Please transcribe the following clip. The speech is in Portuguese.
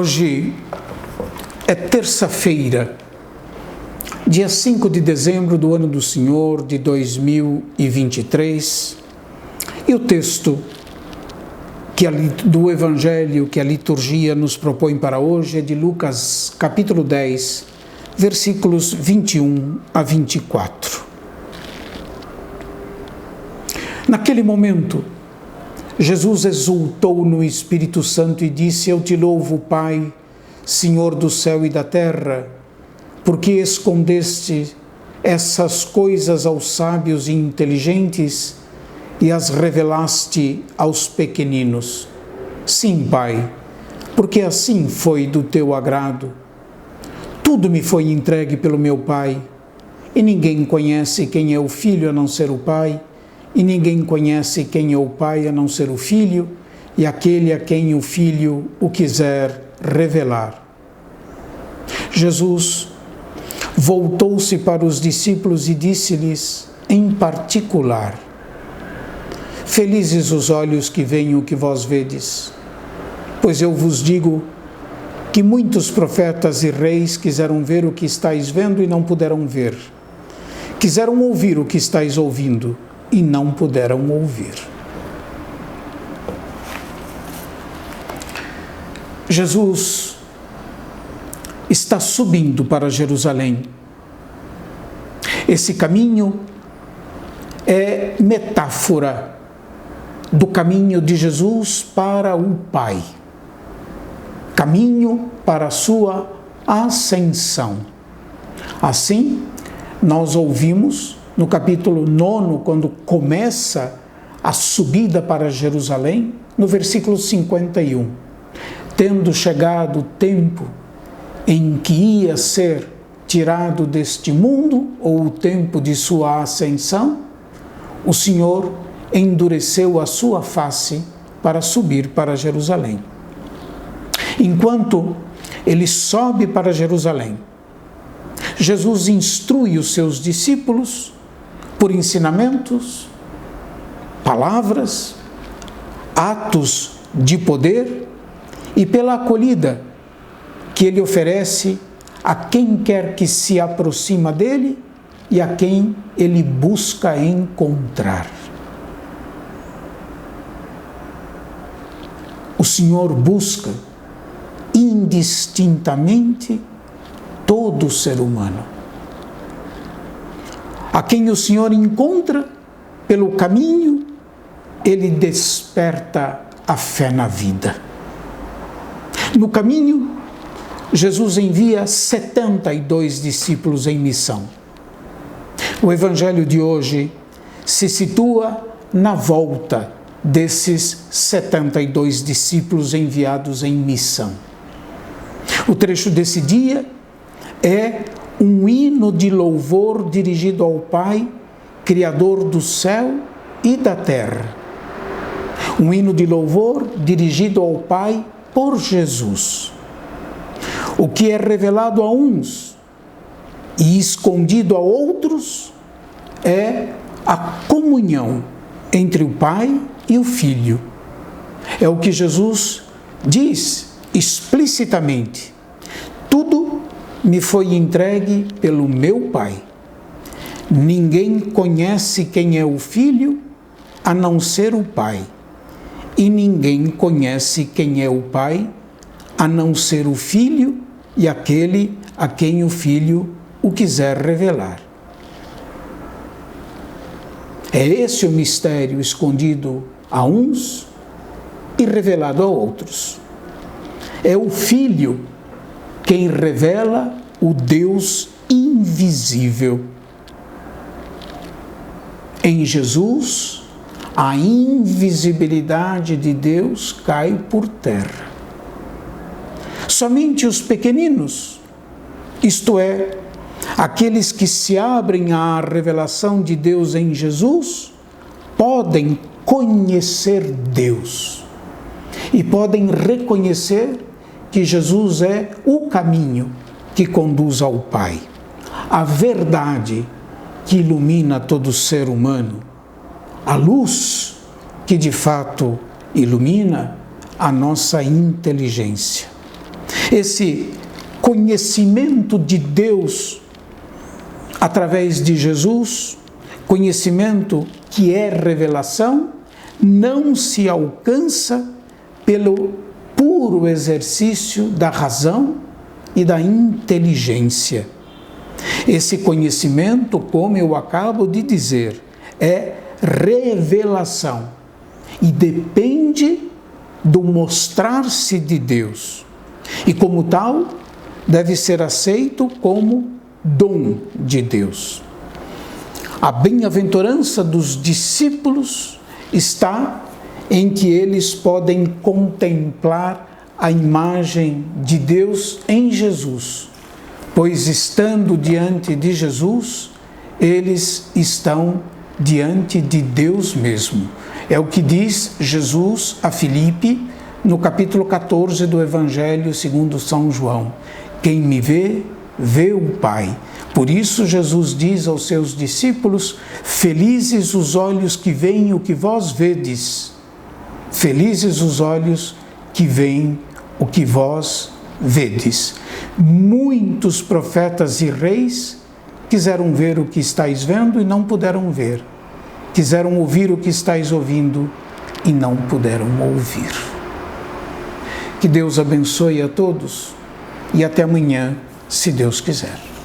Hoje é terça-feira, dia 5 de dezembro do ano do Senhor de 2023, e o texto do Evangelho que a liturgia nos propõe para hoje é de Lucas, capítulo 10, versículos 21 a 24. Naquele momento, Jesus exultou no Espírito Santo e disse: Eu te louvo, Pai, Senhor do céu e da terra, porque escondeste essas coisas aos sábios e inteligentes e as revelaste aos pequeninos. Sim, Pai, porque assim foi do teu agrado. Tudo me foi entregue pelo meu Pai, e ninguém conhece quem é o Filho a não ser o Pai, e ninguém conhece quem é o Pai a não ser o Filho, e aquele a quem o Filho o quiser revelar. Jesus voltou-se para os discípulos e disse-lhes, em particular: Felizes os olhos que veem o que vós vedes, pois eu vos digo que muitos profetas e reis quiseram ver o que estáis vendo e não puderam ver, quiseram ouvir o que estáis ouvindo e não puderam ouvir. Jesus está subindo para Jerusalém. Esse caminho é metáfora do caminho de Jesus para o Pai, caminho para a sua ascensão. Assim, nós ouvimos no capítulo 9, quando começa a subida para Jerusalém, no versículo 51, tendo chegado o tempo em que ia ser tirado deste mundo, ou o tempo de sua ascensão, o Senhor endureceu a sua face para subir para Jerusalém. Enquanto ele sobe para Jerusalém, Jesus instrui os seus discípulos por ensinamentos, palavras, atos de poder e pela acolhida que ele oferece a quem quer que se aproxima dele e a quem ele busca encontrar. O Senhor busca indistintamente todo ser humano. A quem o Senhor encontra pelo caminho, ele desperta a fé na vida. No caminho, Jesus envia 72 discípulos em missão. O Evangelho de hoje se situa na volta desses 72 discípulos enviados em missão. O trecho desse dia é um hino de louvor dirigido ao Pai, Criador do céu e da terra. Um hino de louvor dirigido ao Pai por Jesus. O que é revelado a uns e escondido a outros é a comunhão entre o Pai e o Filho. É o que Jesus diz explicitamente: tudo me foi entregue pelo meu Pai. Ninguém conhece quem é o Filho a não ser o Pai, e ninguém conhece quem é o Pai a não ser o Filho e aquele a quem o Filho o quiser revelar. É esse o mistério escondido a uns e revelado a outros. É o Filho quem revela o Deus invisível. Em Jesus, a invisibilidade de Deus cai por terra. Somente os pequeninos, isto é, aqueles que se abrem à revelação de Deus em Jesus, podem conhecer Deus e podem reconhecer que Jesus é o caminho que conduz ao Pai, a verdade que ilumina todo ser humano, a luz que de fato ilumina a nossa inteligência. Esse conhecimento de Deus através de Jesus, conhecimento que é revelação, não se alcança pelo puro exercício da razão e da inteligência. Esse conhecimento, como eu acabo de dizer, é revelação e depende do mostrar-se de Deus. E como tal, deve ser aceito como dom de Deus. A bem-aventurança dos discípulos está em que eles podem contemplar a imagem de Deus em Jesus, pois estando diante de Jesus, eles estão diante de Deus mesmo. É o que diz Jesus a Filipe no capítulo 14 do Evangelho segundo São João: quem me vê, vê o Pai. Por isso Jesus diz aos seus discípulos: felizes os olhos que veem o que vós vedes. Felizes os olhos que veem o que vós vedes. Muitos profetas e reis quiseram ver o que estáis vendo e não puderam ver. Quiseram ouvir o que estáis ouvindo e não puderam ouvir. Que Deus abençoe a todos e até amanhã, se Deus quiser.